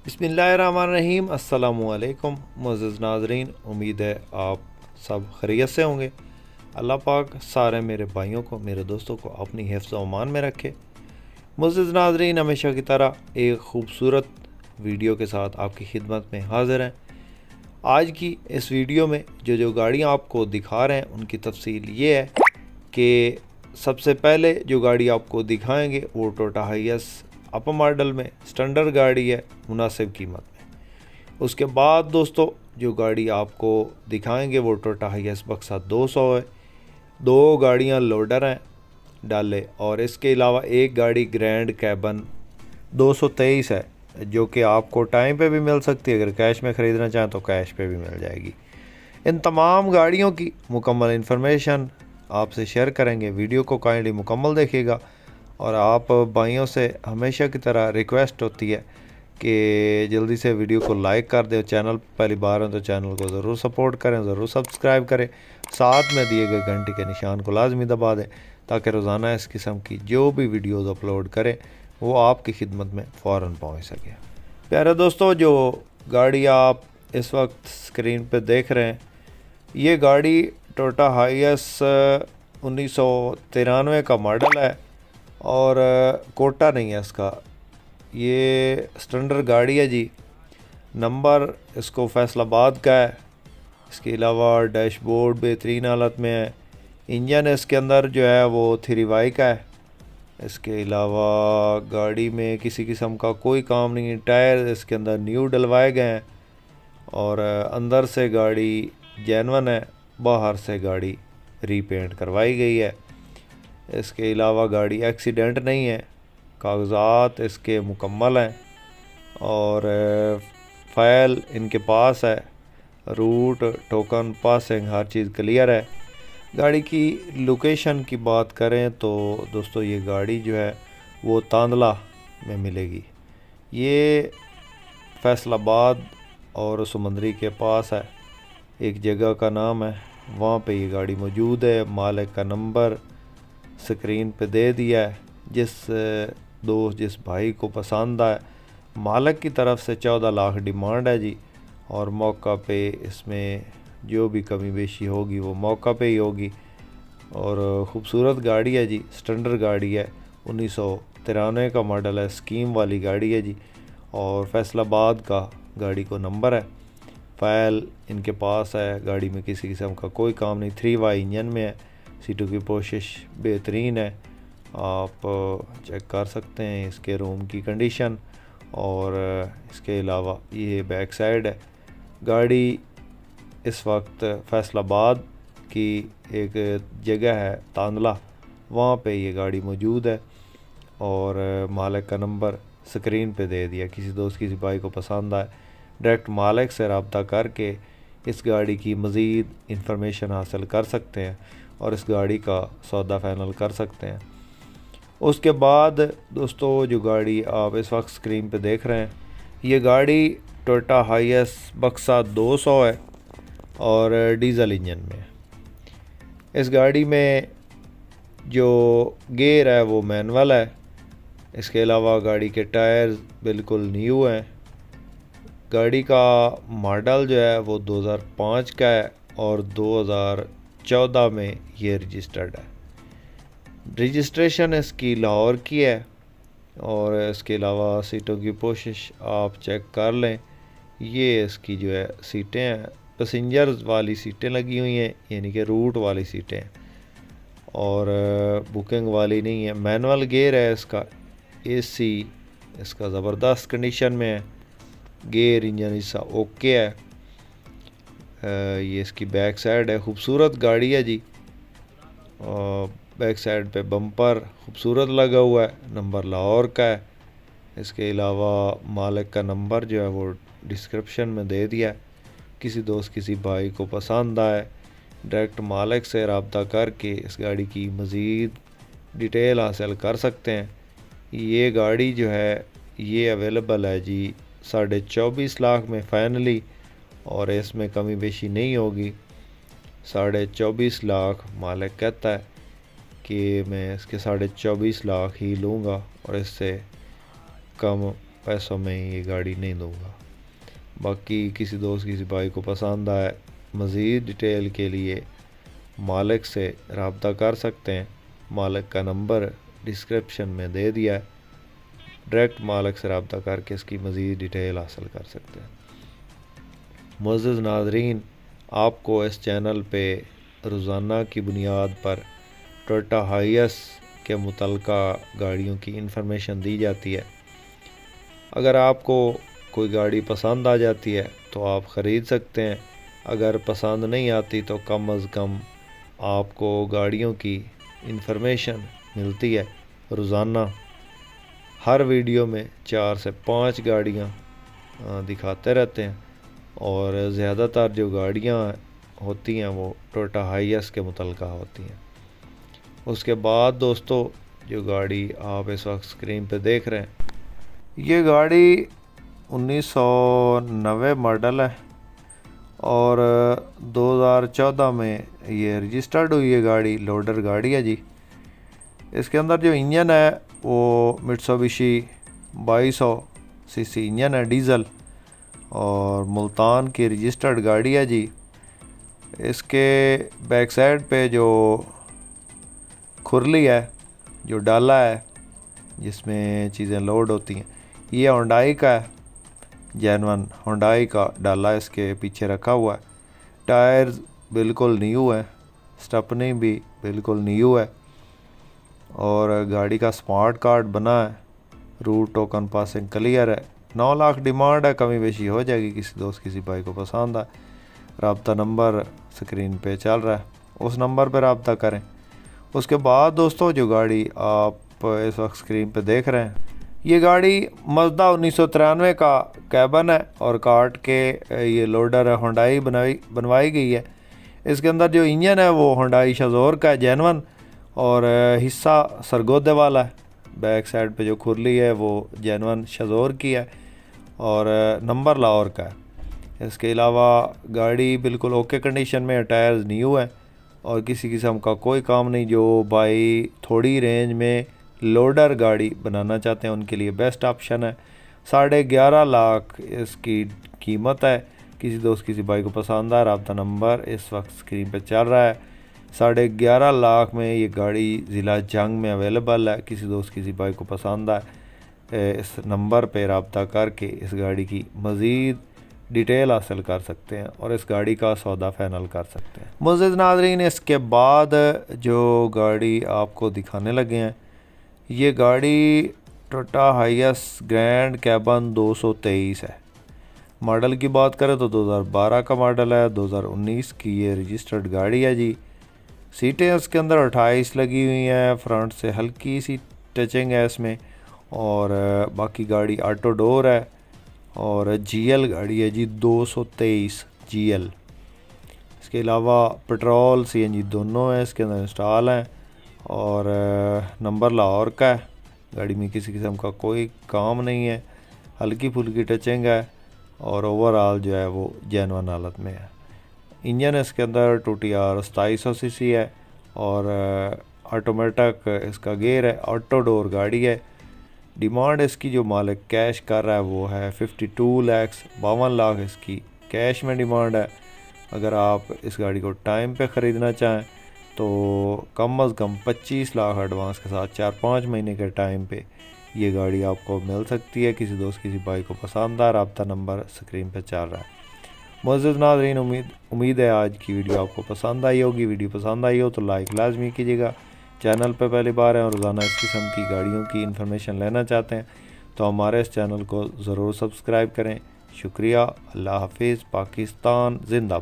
बिस्मिल्लाहिर्रहमानिर्रहीम। अस्सलामुअलैकुम मुअज़्ज़िज़ नाज़रीन, उम्मीद है आप सब खैरियत से होंगे। अल्लाह पाक सारे मेरे भाइयों को, मेरे दोस्तों को अपनी हिफ्ज़ व अमान में रखे। मुअज़्ज़िज़ नाज़रीन, हमेशा की तरह एक ख़ूबसूरत वीडियो के साथ आपकी खिदमत में हाज़िर हैं। आज की इस वीडियो में जो गाड़ियाँ आपको दिखा रहे हैं उनकी तफसील ये है कि सबसे पहले जो गाड़ी आपको दिखाएंगे वो टोयोटा हाइएस अपर मॉडल में स्टैंडर्ड गाड़ी है, मुनासिब कीमत में। उसके बाद दोस्तों जो गाड़ी आपको दिखाएंगे वो टोयोटा हाइएस बक्सा 200 है। दो गाड़ियां लोडर हैं डाले, और इसके अलावा एक गाड़ी ग्रैंड कैबन 223 है जो कि आपको टाइम पे भी मिल सकती है। अगर कैश में ख़रीदना चाहें तो कैश पे भी मिल जाएगी। इन तमाम गाड़ियों की मुकम्मल इन्फॉर्मेशन आपसे शेयर करेंगे। वीडियो को काइंडली मुकम्मल देखिएगा। और आप भाइयों से हमेशा की तरह रिक्वेस्ट होती है कि जल्दी से वीडियो को लाइक कर दें। चैनल पहली बार है तो चैनल को ज़रूर सपोर्ट करें, ज़रूर सब्सक्राइब करें। साथ में दिए गए घंटे के निशान को लाजमी दबा दें ताकि रोज़ाना इस किस्म की जो भी वीडियोज़ अपलोड करें वो आपकी खिदमत में फ़ौरन पहुँच सके। प्यारे दोस्तों, जो गाड़ी आप इस वक्त स्क्रीन पर देख रहे हैं ये गाड़ी टोयोटा हाइएस 1993 का मॉडल है और कोटा नहीं है इसका। ये स्टैंडर्ड गाड़ी है जी। नंबर इसको फैसलाबाद का है। इसके अलावा डैशबोर्ड बेहतरीन हालत में है। इंजन इसके अंदर जो है वो 3Y का है। इसके अलावा गाड़ी में किसी किस्म का कोई काम नहीं है। टायर इसके अंदर न्यू डलवाए गए हैं और अंदर से गाड़ी जेन्युइन है, बाहर से गाड़ी रीपेंट करवाई गई है। इसके अलावा गाड़ी एक्सीडेंट नहीं है, कागज़ात इसके मुकम्मल हैं और फ़ाइल इनके पास है। रूट टोकन पासिंग हर चीज़ क्लियर है। गाड़ी की लोकेशन की बात करें तो दोस्तों ये गाड़ी जो है वो तांदला में मिलेगी। ये फैसलाबाद और समंदरी के पास है, एक जगह का नाम है, वहाँ पे ये गाड़ी मौजूद है। मालिक का नंबर स्क्रीन पे दे दिया है। जिस भाई को पसंद आए, मालिक की तरफ से 14 लाख डिमांड है जी। और मौका पे इसमें जो भी कमी बेशी होगी वो मौका पे ही होगी। और ख़ूबसूरत गाड़ी है जी, स्टैंडर्ड गाड़ी है, 1993 का मॉडल है, स्कीम वाली गाड़ी है जी। और फैसलाबाद का गाड़ी को नंबर है। फ़ाइल इनके पास है, गाड़ी में किसी किस्म का कोई काम नहीं। 3Y इंजन में है। सीटों की पोशिश बेहतरीन है, आप चेक कर सकते हैं इसके रूम की कंडीशन। और इसके अलावा ये बैक साइड है। गाड़ी इस वक्त फैसलाबाद की एक जगह है तांदला, वहाँ पे ये गाड़ी मौजूद है। और मालिक का नंबर स्क्रीन पे दे दिया। किसी दोस्त किसी भाई को पसंद आए डायरेक्ट मालिक से रब्ता करके इस गाड़ी की मज़ीद इंफॉर्मेशन हासिल कर सकते हैं और इस गाड़ी का सौदा फाइनल कर सकते हैं। उसके बाद दोस्तों जो गाड़ी आप इस वक्त स्क्रीन पे देख रहे हैं ये गाड़ी टोयोटा हाइएस बक्सा 200 है और डीज़ल इंजन में। इस गाड़ी में जो गेयर है वो मैनुअल है। इसके अलावा गाड़ी के टायर बिल्कुल न्यू हैं। गाड़ी का मॉडल जो है वो 2005 का है और 2014 में ये रजिस्टर्ड है। रजिस्ट्रेशन इसकी लाहौर की है। और इसके अलावा सीटों की पोशिश आप चेक कर लें। ये इसकी जो है सीटें हैं, पैसेंजर्स वाली सीटें लगी हुई हैं, यानी कि रूट वाली सीटें हैं और बुकिंग वाली नहीं है। मैनुअल गियर है इसका। एसी इसका ज़बरदस्त कंडीशन में है। गियर इंजन हिस्सा ओके है। ये इसकी बैक साइड है। खूबसूरत गाड़ी है जी। और बैक साइड पे बम्पर खूबसूरत लगा हुआ है, नंबर लाहौर का है। इसके अलावा मालिक का नंबर जो है वो डिस्क्रिप्शन में दे दिया है। किसी दोस्त किसी भाई को पसंद आए डायरेक्ट मालिक से रब्ता करके इस गाड़ी की मज़ीद डिटेल हासिल कर सकते हैं। ये गाड़ी जो है ये अवेलेबल है जी 24.5 लाख में फाइनली, और इसमें कमी बेशी नहीं होगी। 24.5 लाख मालिक कहता है कि मैं इसके 24.5 लाख ही लूँगा और इससे कम पैसों में ये गाड़ी नहीं दूंगा। बाकी किसी दोस्त किसी भाई को पसंद आए, मज़ीद डिटेल के लिए मालिक से रब्ता कर सकते हैं। मालिक का नंबर डिस्क्रिप्शन में दे दिया है, डायरेक्ट मालिक से रब्ता करके इसकी मज़ीद डिटेल हासिल कर सकते हैं। मुअज़्ज़िज़ नाज़रीन, आपको इस चैनल पे रोज़ाना की बुनियाद पर टोयोटा हाइएस के मुतल्लिका गाड़ियों की इन्फॉर्मेशन दी जाती है। अगर आपको कोई गाड़ी पसंद आ जाती है तो आप ख़रीद सकते हैं, अगर पसंद नहीं आती तो कम अज़ कम आपको गाड़ियों की इन्फॉर्मेशन मिलती है। रोज़ाना हर वीडियो में 4 से 5 गाड़ियाँ दिखाते रहते हैं और ज़्यादातर जो गाड़ियाँ होती हैं वो टोयोटा हाइएस के मुतल्लिका होती हैं। उसके बाद दोस्तों, जो गाड़ी आप इस वक्त स्क्रीन पे देख रहे हैं, ये गाड़ी 1990 मॉडल है और 2014 में ये रजिस्टर्ड हुई है गाड़ी, लोडर गाड़ी है जी। इसके अंदर जो इंजन है वो मित्सुबिशी 2200 सीसी इंजन है, डीज़ल, और मुल्तान की रजिस्टर्ड गाड़ी है जी। इसके बैक साइड पे जो खुरली है, जो डाला है जिसमें चीज़ें लोड होती हैं, ये होंडाई का है, जेनवन होंडाई का डाला इसके पीछे रखा हुआ है। टायर बिल्कुल न्यू है, स्टेपनी भी बिल्कुल न्यू है और गाड़ी का स्मार्ट कार्ड बना है, रूट टोकन पासिंग क्लियर है। 9 लाख डिमांड है, कमी बेशी हो जाएगी, किसी दोस्त किसी भाई को पसंद आए। रब्ता नंबर स्क्रीन पे चल रहा है, उस नंबर पर रब्ता करें। उसके बाद दोस्तों, जो गाड़ी आप इस वक्त स्क्रीन पे देख रहे हैं, ये गाड़ी मज़दा 1993 का कैबन है और काट के ये लोडर होंडाई बनवाई गई है। इसके अंदर जो इंजन है वो होंडाई शज़ोर का है, जेनवन, और हिस्सा सरगोदे वाला है। बैक साइड पे जो खुरली है वो जेनवन शज़ोर की है और नंबर लाहौर का है। इसके अलावा गाड़ी बिल्कुल ओके कंडीशन में है, टायर्स न्यू है और किसी किस्म का कोई काम नहीं। जो भाई थोड़ी रेंज में लोडर गाड़ी बनाना चाहते हैं उनके लिए बेस्ट ऑप्शन है। 11.5 लाख इसकी कीमत है। किसी दोस्त किसी भाई को पसंद आ, रब्ता नंबर इस वक्त स्क्रीन पे चल रहा है। 11.5 लाख में ये गाड़ी ज़िला जंग में अवेलेबल है। किसी दोस्त किसी भाई को पसंद आए, इस नंबर पे रब्ता करके इस गाड़ी की मज़ीद डिटेल हासिल कर सकते हैं और इस गाड़ी का सौदा फाइनल कर सकते हैं। मुअज़्ज़िज़ नाज़रीन, इसके बाद जो गाड़ी आपको दिखाने लगे हैं, ये गाड़ी टोयोटा हाइएस ग्रैंड कैबन 223 है। मॉडल की बात करें तो 2012 का मॉडल है, 2019 की ये रजिस्टर्ड गाड़ी है जी। सीटें इसके अंदर 28 लगी हुई हैं, फ्रंट से हल्की सी टचिंग है इसमें और बाकी गाड़ी ऑटो डोर है और जीएल गाड़ी है जी, 223 जीएल। इसके अलावा पेट्रोल सीएनजी दोनों हैं इसके अंदर इंस्टॉल हैं और नंबर लाहौर का है। गाड़ी में किसी किस्म का कोई काम नहीं है, हल्की फुल्की टचिंग है और ओवरऑल जो है वो जेनवन हालत में है। इंजन इसके अंदर 2TR 2700 सीसी है और ऑटोमेटिक इसका गेयर है, ऑटो डोर गाड़ी है। डिमांड इसकी जो मालिक कैश कर रहा है वो है 52 लाख, 52 लाख इसकी कैश में डिमांड है। अगर आप इस गाड़ी को टाइम पे ख़रीदना चाहें तो कम अज़ कम 25 लाख एडवांस के साथ 4-5 महीने के टाइम पे ये गाड़ी आपको मिल सकती है। किसी दोस्त किसी भाई को पसंद आ, रब्ता नंबर स्क्रीन पे चल रहा है। मुअज़्ज़िज़ नाज़रीन, उम्मीद है आज की वीडियो आपको पसंद आई होगी। वीडियो पसंद आई हो तो लाइक लाजमी कीजिएगा। चैनल पे पहली बार है और रोज़ाना इस किस्म की गाड़ियों की इन्फॉर्मेशन लेना चाहते हैं तो हमारे इस चैनल को ज़रूर सब्सक्राइब करें। शुक्रिया। अल्लाह हाफिज़। पाकिस्तान जिंदाबाद।